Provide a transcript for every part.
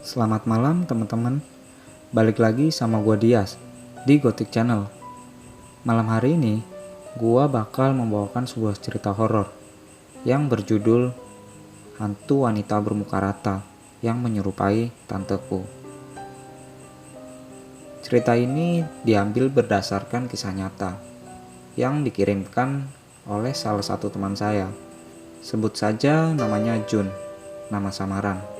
Selamat malam teman-teman. Balik lagi sama gua Dias di Gothic Channel. Malam hari ini gua bakal membawakan sebuah cerita horor yang berjudul Hantu Wanita Bermuka Rata yang Menyerupai Tanteku. Cerita ini diambil berdasarkan kisah nyata yang dikirimkan oleh salah satu teman saya. Sebut saja namanya Jun, nama samaran.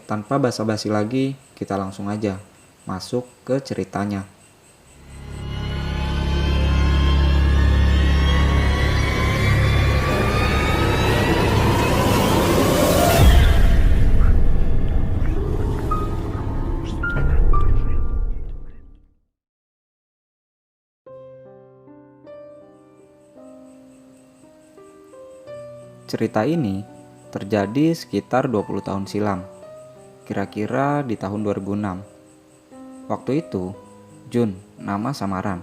Tanpa basa-basi lagi, kita langsung aja masuk ke ceritanya. Cerita ini terjadi sekitar 20 tahun silam, kira-kira di tahun 2006. Waktu itu, Jun, nama samaran,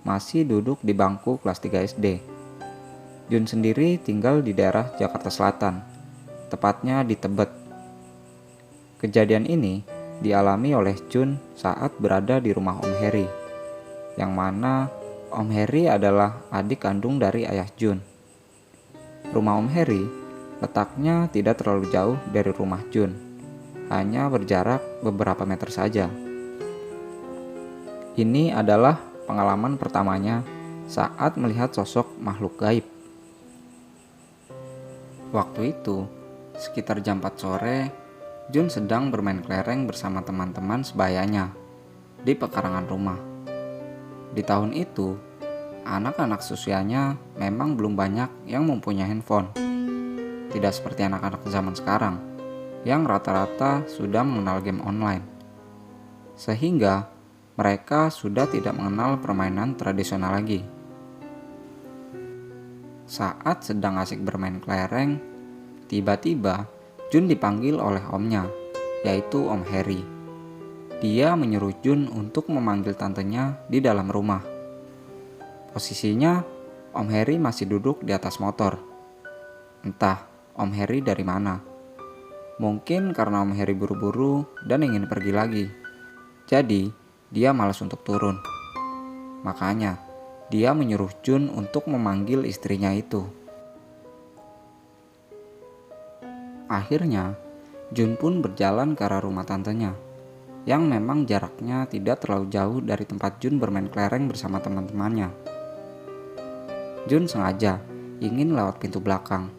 masih duduk di bangku kelas 3 SD. Jun sendiri tinggal di daerah Jakarta Selatan, tepatnya di Tebet. Kejadian ini dialami oleh Jun saat berada di rumah Om Heri, yang mana Om Heri adalah adik kandung dari ayah Jun. Rumah Om Heri letaknya tidak terlalu jauh dari rumah Jun, hanya berjarak beberapa meter saja. Ini adalah pengalaman pertamanya saat melihat sosok makhluk gaib. Waktu itu, sekitar jam 4 sore, Jun sedang bermain kelereng bersama teman-teman sebayanya di pekarangan rumah. Di tahun itu, anak-anak seusianya memang belum banyak yang mempunyai handphone. Tidak seperti anak-anak zaman sekarang, yang rata-rata sudah mengenal game online. Sehingga mereka sudah tidak mengenal permainan tradisional lagi. Saat sedang asik bermain kelereng, tiba-tiba Jun dipanggil oleh omnya, yaitu Om Heri. Dia menyuruh Jun untuk memanggil tantenya di dalam rumah. Posisinya, Om Heri masih duduk di atas motor. Entah Om Heri dari mana. Mungkin karena Om Heri buru-buru dan ingin pergi lagi. Jadi, dia malas untuk turun. Makanya, dia menyuruh Jun untuk memanggil istrinya itu. Akhirnya, Jun pun berjalan ke arah rumah tantenya, yang memang jaraknya tidak terlalu jauh dari tempat Jun bermain kelereng bersama teman-temannya. Jun sengaja ingin lewat pintu belakang,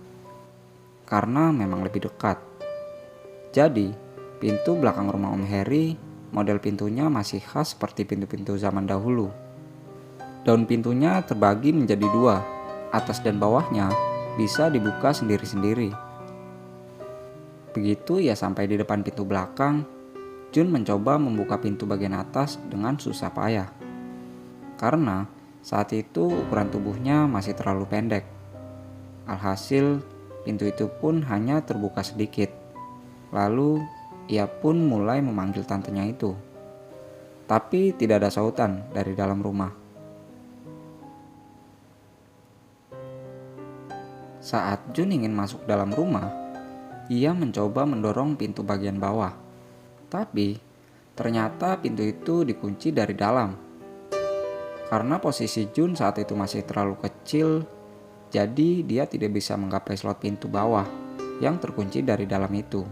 karena memang lebih dekat. Jadi, pintu belakang rumah Om Heri, model pintunya masih khas seperti pintu-pintu zaman dahulu. Daun pintunya terbagi menjadi dua, atas dan bawahnya bisa dibuka sendiri-sendiri. Begitu ia sampai di depan pintu belakang, Jun mencoba membuka pintu bagian atas dengan susah payah. Karena saat itu ukuran tubuhnya masih terlalu pendek. Alhasil, pintu itu pun hanya terbuka sedikit. Lalu, ia pun mulai memanggil tantenya itu. Tapi tidak ada sautan dari dalam rumah. Saat Jun ingin masuk dalam rumah, ia mencoba mendorong pintu bagian bawah. Tapi, ternyata pintu itu dikunci dari dalam. Karena posisi Jun saat itu masih terlalu kecil, jadi dia tidak bisa menggapai slot pintu bawah yang terkunci dari dalam itu.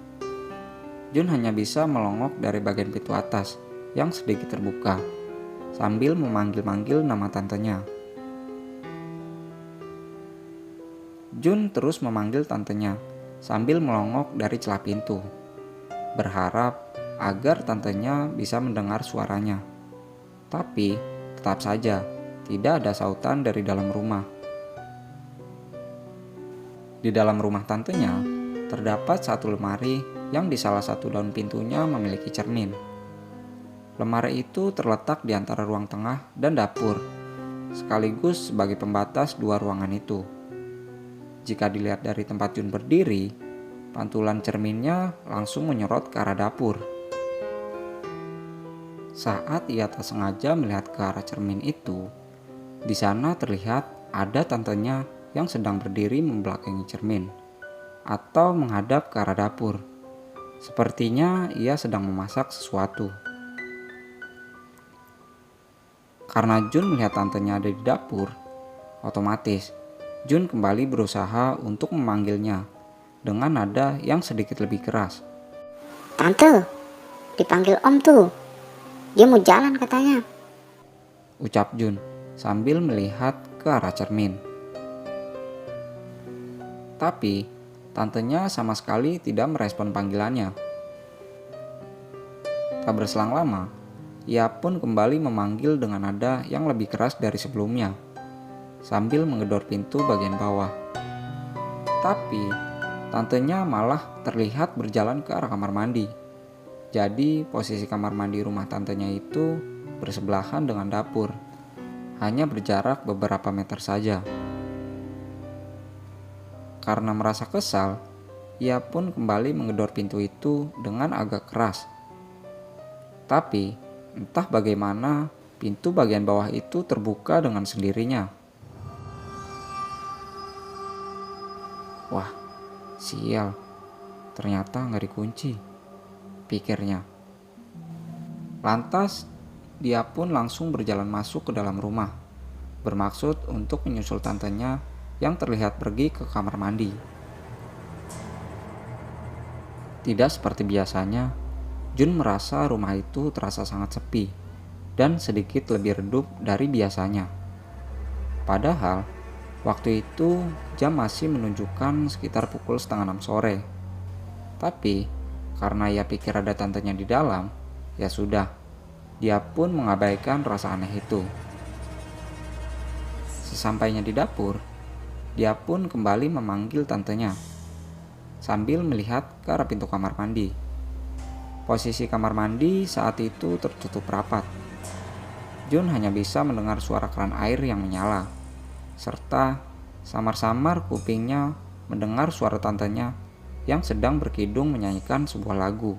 Jun hanya bisa melongok dari bagian pintu atas yang sedikit terbuka, sambil memanggil-manggil nama tantenya. Jun terus memanggil tantenya sambil melongok dari celah pintu, berharap agar tantenya bisa mendengar suaranya. Tapi tetap saja, tidak ada sautan dari dalam rumah. Di dalam rumah tantenya, terdapat satu lemari yang di salah satu daun pintunya memiliki cermin. Lemari itu terletak di antara ruang tengah dan dapur, sekaligus sebagai pembatas dua ruangan itu. Jika dilihat dari tempat Jun berdiri, pantulan cerminnya langsung menyorot ke arah dapur. Saat ia tak sengaja melihat ke arah cermin itu, di sana terlihat ada tantenya yang sedang berdiri membelakangi cermin atau menghadap ke arah dapur. Sepertinya ia sedang memasak sesuatu. Karena Jun melihat tantenya ada di dapur, otomatis Jun kembali berusaha untuk memanggilnya dengan nada yang sedikit lebih keras. "Tante, dipanggil Om tuh. Dia mau jalan katanya," ucap Jun sambil melihat ke arah cermin. Tapi tantenya sama sekali tidak merespon panggilannya. Tak berselang lama, ia pun kembali memanggil dengan nada yang lebih keras dari sebelumnya, sambil menggedor pintu bagian bawah. Tapi tantenya malah terlihat berjalan ke arah kamar mandi. Jadi posisi kamar mandi rumah tantenya itu bersebelahan dengan dapur, hanya berjarak beberapa meter saja. Karena merasa kesal, ia pun kembali menggedor pintu itu dengan agak keras. Tapi entah bagaimana pintu bagian bawah itu terbuka dengan sendirinya. Wah, sial, ternyata nggak dikunci, pikirnya. Lantas, dia pun langsung berjalan masuk ke dalam rumah, bermaksud untuk menyusul tantenya yang terlihat pergi ke kamar mandi. Tidak seperti biasanya, Jun merasa rumah itu terasa sangat sepi dan sedikit lebih redup dari biasanya. Padahal, waktu itu jam masih menunjukkan sekitar pukul 5:30 sore. Tapi, karena ia pikir ada tantenya di dalam, ya sudah, dia pun mengabaikan rasa aneh itu. Sesampainya di dapur, dia pun kembali memanggil tantenya, sambil melihat ke arah pintu kamar mandi. Posisi kamar mandi saat itu tertutup rapat. Jun hanya bisa mendengar suara keran air yang menyala, serta samar-samar kupingnya mendengar suara tantenya yang sedang berkidung menyanyikan sebuah lagu.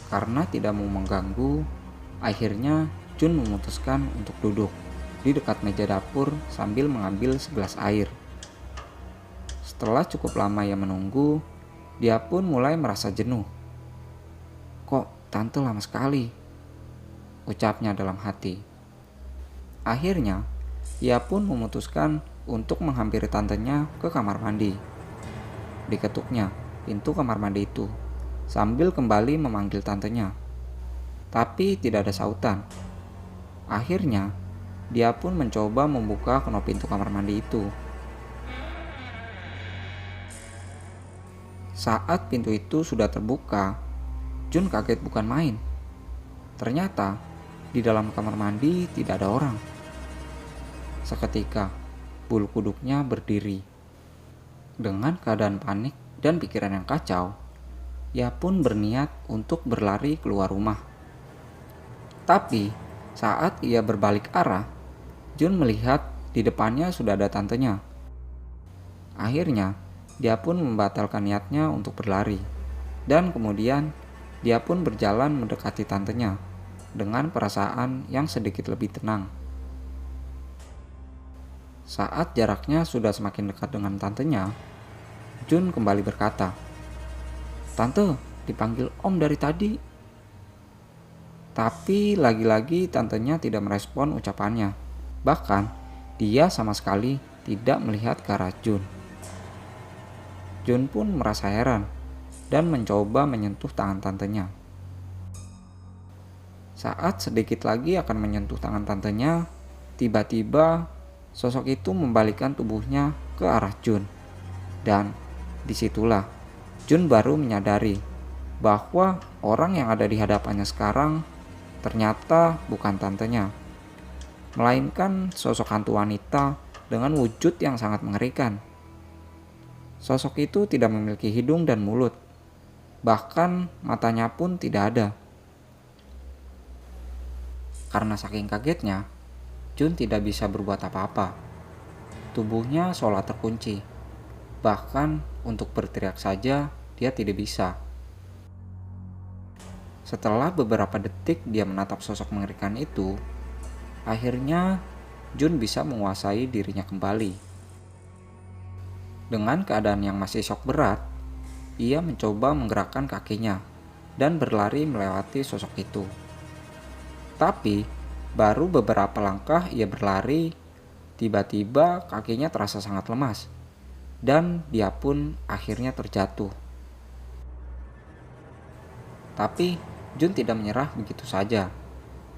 Karena tidak mau mengganggu, akhirnya Jun memutuskan untuk duduk di dekat meja dapur sambil mengambil segelas air. Setelah cukup lama ia menunggu, dia pun mulai merasa jenuh. "Kok tante lama sekali?" ucapnya dalam hati. Akhirnya, ia pun memutuskan untuk menghampiri tantenya ke kamar mandi. Diketuknya pintu kamar mandi itu, sambil kembali memanggil tantenya. Tapi tidak ada sautan. Akhirnya, dia pun mencoba membuka knop pintu kamar mandi itu. Saat pintu itu sudah terbuka, Jun kaget bukan main. Ternyata, di dalam kamar mandi tidak ada orang. Seketika, bulu kuduknya berdiri. Dengan keadaan panik dan pikiran yang kacau, ia pun berniat untuk berlari keluar rumah. Tapi, saat ia berbalik arah, Jun melihat di depannya sudah ada tantenya. Akhirnya, dia pun membatalkan niatnya untuk berlari. Dan kemudian, dia pun berjalan mendekati tantenya dengan perasaan yang sedikit lebih tenang. Saat jaraknya sudah semakin dekat dengan tantenya, Jun kembali berkata, "Tante, dipanggil Om dari tadi." Tapi lagi-lagi tantenya tidak merespon ucapannya. Bahkan, dia sama sekali tidak melihat ke arah Jun. Jun pun merasa heran dan mencoba menyentuh tangan tantenya. Saat sedikit lagi akan menyentuh tangan tantenya, tiba-tiba sosok itu membalikkan tubuhnya ke arah Jun. Dan disitulah Jun baru menyadari bahwa orang yang ada di hadapannya sekarang ternyata bukan tantenya, melainkan sosok hantu wanita dengan wujud yang sangat mengerikan. Sosok itu tidak memiliki hidung dan mulut, bahkan matanya pun tidak ada. Karena saking kagetnya, Jun tidak bisa berbuat apa-apa. Tubuhnya seolah terkunci, bahkan untuk berteriak saja dia tidak bisa. Setelah beberapa detik dia menatap sosok mengerikan itu, akhirnya Jun bisa menguasai dirinya kembali. Dengan keadaan yang masih syok berat, ia mencoba menggerakkan kakinya dan berlari melewati sosok itu. Tapi, baru beberapa langkah ia berlari, tiba-tiba kakinya terasa sangat lemas, dan dia pun akhirnya terjatuh. Tapi, Jun tidak menyerah begitu saja.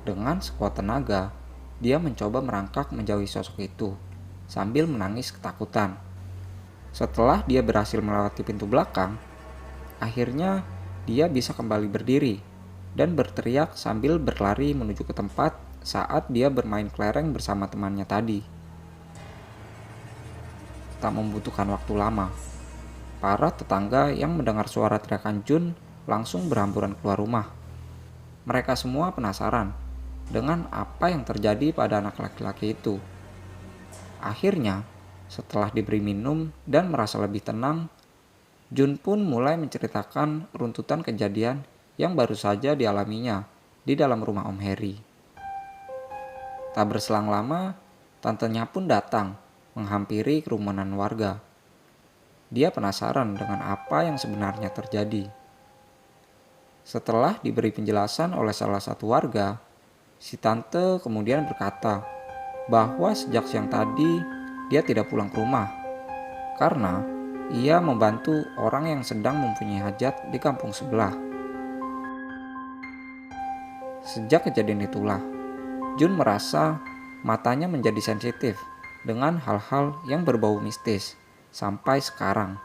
Dengan sekuat tenaga, dia mencoba merangkak menjauhi sosok itu, sambil menangis ketakutan. Setelah dia berhasil melewati pintu belakang, akhirnya dia bisa kembali berdiri dan berteriak sambil berlari menuju ke tempat saat dia bermain kelereng bersama temannya tadi. Tak membutuhkan waktu lama, para tetangga yang mendengar suara teriakan Jun langsung berhamburan keluar rumah. Mereka semua penasaran dengan apa yang terjadi pada anak laki-laki itu. Akhirnya, setelah diberi minum dan merasa lebih tenang, Jun pun mulai menceritakan runtutan kejadian yang baru saja dialaminya di dalam rumah Om Harry. Tak berselang lama, tantenya pun datang menghampiri kerumunan warga. Dia penasaran dengan apa yang sebenarnya terjadi. Setelah diberi penjelasan oleh salah satu warga, si tante kemudian berkata bahwa sejak siang tadi dia tidak pulang ke rumah karena ia membantu orang yang sedang mempunyai hajat di kampung sebelah. Sejak kejadian itulah, Jun merasa matanya menjadi sensitif dengan hal-hal yang berbau mistis sampai sekarang.